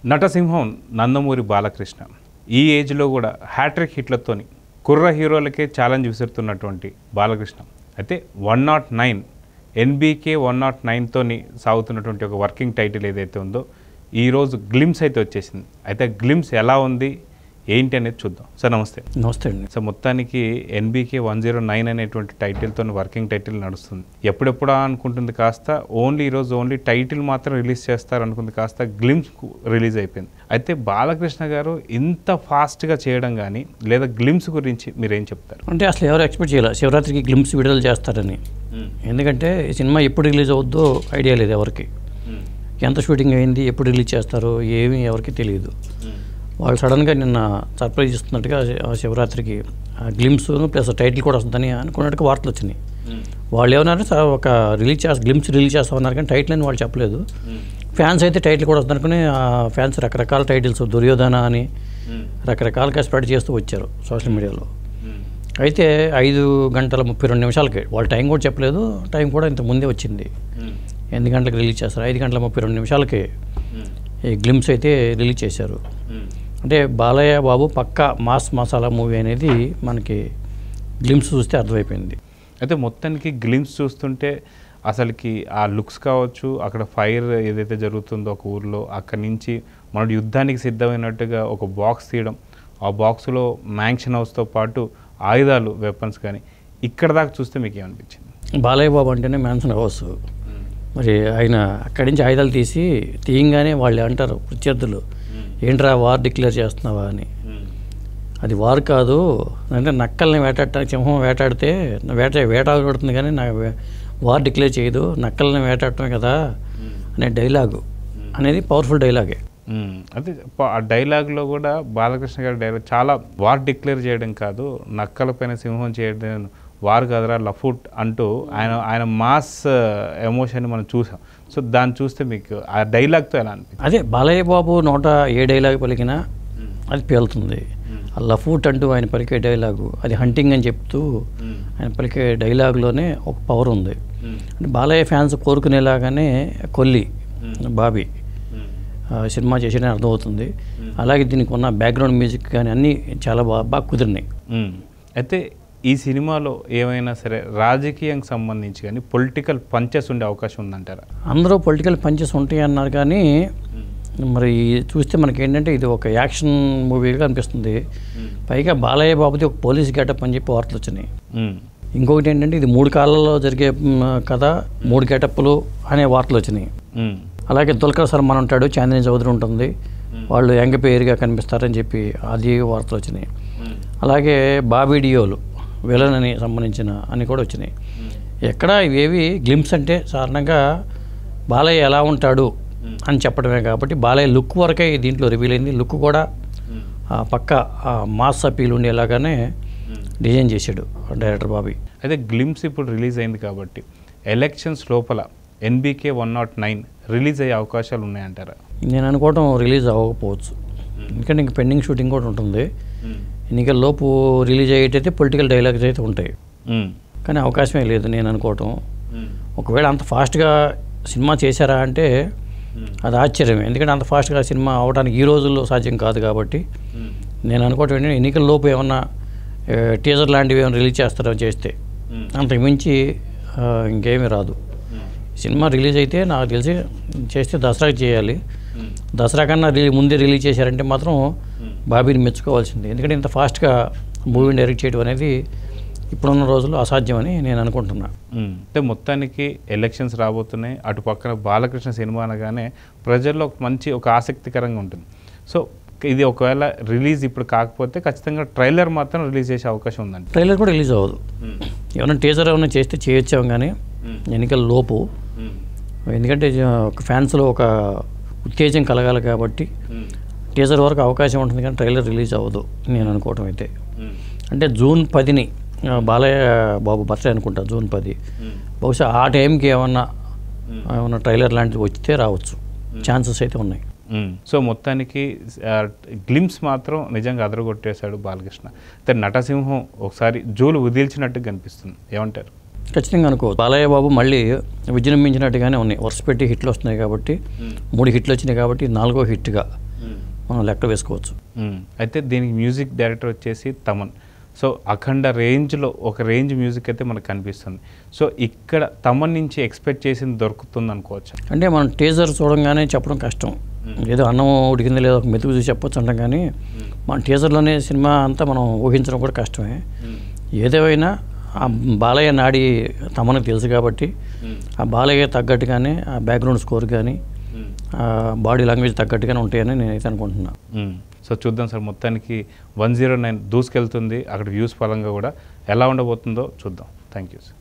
నటసింహం నందమూరి బాలకృష్ణ ఈ ఏజ్లో కూడా హ్యాట్రిక్ హిట్లతోని కుర్ర హీరోలకే ఛాలెంజ్ విసురుతున్నటువంటి బాలకృష్ణ అయితే 109 ఎన్బీకే 109తోని సాగుతున్నటువంటి ఒక వర్కింగ్ టైటిల్ ఏదైతే ఉందో ఈరోజు గ్లిమ్స్ అయితే వచ్చేసింది. అయితే గ్లిమ్స్ ఎలా ఉంది ఏంటి అనేది చూద్దాం. సార్ నమస్తే. నమస్తే అండి. సో మొత్తానికి ఎన్బీకే 109 అనేటువంటి టైటిల్తో వర్కింగ్ టైటిల్ నడుస్తుంది. ఎప్పుడెప్పుడా అనుకుంటుంది కాస్త ఈరోజు ఓన్లీ టైటిల్ మాత్రం రిలీజ్ చేస్తారు అనుకుంది కాస్త గ్లిమ్స్ రిలీజ్ అయిపోయింది. అయితే బాలకృష్ణ గారు ఇంత ఫాస్ట్గా చేయడం కానీ లేదా గ్లిమ్స్ గురించి మీరేం చెప్తారు? అంటే అసలు ఎవరు ఎక్స్పెక్ట్ చేయాలి శివరాత్రికి గ్లిమ్స్ విడుదల చేస్తారని. ఎందుకంటే ఈ సినిమా ఎప్పుడు రిలీజ్ అవుద్దో ఐడియా లేదు ఎవరికి. ఎంత షూటింగ్ అయింది, ఎప్పుడు రిలీజ్ చేస్తారో ఏమీ ఎవరికి తెలియదు. వాళ్ళు సడన్గా నిన్న సర్ప్రైజ్ ఇస్తున్నట్టుగా శివరాత్రికి గ్లిమ్స్ ప్లస్ టైటిల్ కూడా వస్తుందని అనుకున్నట్టుగా వార్తలు వచ్చినాయి. వాళ్ళు ఏమన్నారు ఒక గ్లిమ్స్ రిలీజ్ చేస్తామన్నారు కానీ టైటిల్ అని వాళ్ళు చెప్పలేదు. ఫ్యాన్స్ అయితే టైటిల్ కూడా వస్తుంది అనుకుని ఫ్యాన్స్ రకరకాల టైటిల్స్ దుర్యోధన అని రకరకాలుగా స్ప్రెడ్ చేస్తూ వచ్చారు సోషల్ మీడియాలో. అయితే 5 గంటల 32 నిమిషాలకి వాళ్ళు టైం కూడా చెప్పలేదు. టైం కూడా ఇంత ముందే వచ్చింది. 8 గంటలకు రిలీజ్ చేస్తారు. 5 గంటల 32 నిమిషాలకి ఈ గ్లిమ్స్ అయితే రిలీజ్ చేశారు. అంటే బాలయ్య బాబు పక్కా మాస్ మసాలా మూవీ అనేది మనకి గ్లిమ్స్ చూస్తే అర్థమైపోయింది. అయితే మొత్తానికి గ్లిమ్స్ చూస్తుంటే అసలుకి ఆ లుక్స్ కావచ్చు, అక్కడ ఫైర్ ఏదైతే జరుగుతుందో ఒక ఊర్లో అక్కడి నుంచి మన యుద్ధానికి సిద్ధమైనట్టుగా ఒక బాక్స్ తీయడం, ఆ బాక్స్లో మ్యాన్షన్ హౌస్తో పాటు ఆయుధాలు వెపన్స్ కానీ ఇక్కడ దాకా చూస్తే మీకు ఏమనిపించింది? బాలయ్య బాబు అంటేనే మ్యాన్షన్ హౌస్. మరి ఆయన అక్కడి నుంచి ఆయుధాలు తీయంగానే వాళ్ళు అంటారు ప్రత్యర్థులు, ఏంట్రా వార్ డిక్లేర్ చేస్తున్నావా అని. అది వార్ కాదు, అంటే నక్కల్ని వేటాడటానికి సింహం వేటాడితే వేటాడుతుంది కానీ వార్ డిక్లేర్ చేయదు, నక్కల్ని వేటాడటమే కదా అనే డైలాగు అనేది పవర్ఫుల్ డైలాగే. అదే ఆ డైలాగ్లో కూడా బాలకృష్ణ గారి డైలాగ్ చాలా వార్ డిక్లేర్ చేయడం కాదు, నక్కల పైన సింహం చేయడం వారు కదరా లఫుట్ అంటూ ఆయన మాస్ ఎమోషన్ మనం చూసాం. సో దాన్ని చూస్తే మీకు ఆ డైలాగ్తో ఎలా అనిపించింది? అదే బాలయ్య బాబు నోట ఏ డైలాగ్ పలికినా అది పేలుతుంది. ఆ లఫూట్ అంటూ ఆయన పలికే డైలాగు అది హంటింగ్ అని చెప్తూ ఆయన పలికే డైలాగ్లోనే ఒక పవర్ ఉంది. అంటే బాలయ్య ఫ్యాన్స్ కోరుకునేలాగానే కొల్లి బాబీ సినిమా చేసేనే అర్థమవుతుంది. అలాగే దీనికి ఉన్న బ్యాక్గ్రౌండ్ మ్యూజిక్ కానీ అన్నీ చాలా బాగా కుదిరినాయి. అయితే ఈ సినిమాలో ఏమైనా సరే రాజకీయానికి సంబంధించి కానీ పొలిటికల్ పంచెస్ ఉండే అవకాశం ఉందంటారా? అందరూ పొలిటికల్ పంచెస్ ఉంటాయి అన్నారు కానీ మరి చూస్తే మనకి ఏంటంటే ఇది ఒక యాక్షన్ మూవీగా అనిపిస్తుంది. పైగా బాలయ్య బాబుది ఒక పోలీస్ గెటప్ అని చెప్పి వార్తలు వచ్చినాయి. ఇంకొకటి ఏంటంటే ఇది 3 కాలాల్లో జరిగే కథ, 3 గెటప్లు అనే వార్తలు వచ్చినాయి. అలాగే దుల్కర్ సల్మాన్ ఉంటాడు, చాందిని చౌదరి ఉంటుంది, వాళ్ళు యంగ్ పేరుగా కనిపిస్తారని చెప్పి అది వార్తలు వచ్చినాయి. అలాగే బాబీ డియోలు విలన్ అని సంబంధించిన అని కూడా వచ్చినాయి. ఎక్కడ ఇవేవి గ్లిమ్స్ అంటే సాధారణంగా బాలయ్య ఎలా ఉంటాడు అని చెప్పడమే కాబట్టి బాలయ్య లుక్ వరకే దీంట్లో రివీల్ అయింది. లుక్ కూడా పక్క మాస్ అపీల్ ఉండేలాగానే డిజైన్ చేశాడు డైరెక్టర్ బాబీ. అయితే గ్లిమ్స్ ఇప్పుడు రిలీజ్ అయింది కాబట్టి ఎలక్షన్స్ లోపల ఎన్బీకే 109 రిలీజ్ అయ్యే అవకాశాలు ఉన్నాయంటారా? నేను అనుకోవటం రిలీజ్ అవ్వకపోవచ్చు. ఎందుకంటే ఇంక పెండింగ్ షూటింగ్ కూడా ఉంటుంది. ఎన్నికల లోపు రిలీజ్ అయ్యేటైతే పొలిటికల్ డైలాగ్స్ అయితే ఉంటాయి కానీ అవకాశమే లేదు నేను అనుకోవటం. ఒకవేళ అంత ఫాస్ట్గా సినిమా చేశారా అంటే అది ఆశ్చర్యమే. ఎందుకంటే అంత ఫాస్ట్గా సినిమా అవడానికి ఈ రోజుల్లో సాధ్యం కాదు కాబట్టి నేను అనుకోవటం ఏంటంటే ఎన్నికల లోపు ఏమన్నా టీజర్ లాంటివి ఏమైనా రిలీజ్ చేస్తారో చేస్తే, అంతకు మించి ఇంకేమీ రాదు. సినిమా రిలీజ్ అయితే నాకు తెలిసి చేస్తే దసరాకి చేయాలి. దసరా కన్నా ముందే రిలీజ్ చేశారంటే మాత్రం బాబీని మెచ్చుకోవాల్సింది. ఎందుకంటే ఇంత ఫాస్ట్గా మూవీని డైరెక్ట్ చేయడం అనేది ఇప్పుడున్న రోజుల్లో అసాధ్యమని నేను అనుకుంటున్నా. అంటే మొత్తానికి ఎలక్షన్స్ రాబోతున్నాయి. అటు పక్కన బాలకృష్ణ సినిమా అనగానే ప్రజల్లో ఒక ఆసక్తికరంగా ఉంటుంది. సో ఇది ఒకవేళ రిలీజ్ ఇప్పుడు కాకపోతే ఖచ్చితంగా ట్రైలర్ మాత్రం రిలీజ్ చేసే అవకాశం ఉందండి. ట్రైలర్ కూడా రిలీజ్ అవ్వదు. ఏమైనా టీజర్ ఏమైనా చేస్తే చేయొచ్చాం కానీ ఎన్నికల లోపు, ఎందుకంటే ఒక ఫ్యాన్స్లో ఒక ఉత్తేజం కలగాలి కాబట్టి టీజర్ వరకు అవకాశం ఉంటుంది కానీ ట్రైలర్ రిలీజ్ అవ్వదు నేను అనుకోవటం అయితే. అంటే జూన్ 10ని బాలయ్య బాబు బర్త్డే అనుకుంటా, జూన్ 10. బహుశా ఆ టైంకి ఏమన్నా ట్రైలర్ లాంటివి వచ్చితే రావచ్చు, ఛాన్సెస్ అయితే ఉన్నాయి. సో మొత్తానికి గ్లిమ్స్ మాత్రం నిజంగా అదరగొట్టేశాడు బాలకృష్ణ. అయితే నటసింహం ఒకసారి జోలు వదిల్చినట్టు కనిపిస్తుంది, ఏమంటారు? ఖచ్చితంగా అనుకోవచ్చు. బాలయ్య బాబు మళ్ళీ విజృంభించినట్టుగానే ఉన్నాయి. వరుస పెట్టి హిట్లు వస్తున్నాయి కాబట్టి 3 హిట్లు వచ్చినాయి కాబట్టి 4వ హిట్గా మనం లెక్క వేసుకోవచ్చు. అయితే దీనికి మ్యూజిక్ డైరెక్టర్ వచ్చేసి తమన్. సో అఖండ రేంజ్లో ఒక రేంజ్ మ్యూజిక్ అయితే మనకు కనిపిస్తుంది. సో ఇక్కడ తమన్ నుంచి ఎక్స్పెక్ట్ చేసింది దొరుకుతుంది అనుకోవచ్చు. అంటే మనం టీజర్ చూడంగానే చెప్పడం కష్టం. ఏదో అన్నం ఉడికింది లేదో ఒక మెతుకు చూసి చెప్పొచ్చు అంటాం, కానీ మన టీజర్లోనే సినిమా అంతా మనం ఊహించడం కూడా కష్టమే. ఏదేమైనా ఆ బాలయ్య నాడి తమనికి తెలుసు కాబట్టి ఆ బాలయ్య తగ్గట్టుగానే ఆ బ్యాక్గ్రౌండ్ స్కోర్ కానీ ఆ బాడీ లాంగ్వేజ్ తగ్గట్టుగానే ఉంటాయని నేనైతే అనుకుంటున్నాను. సో చూద్దాం సార్, మొత్తానికి 109 దూసుకెళ్తుంది. అక్కడ వ్యూస్ పరంగా కూడా ఎలా ఉండబోతుందో చూద్దాం. Thank you sir.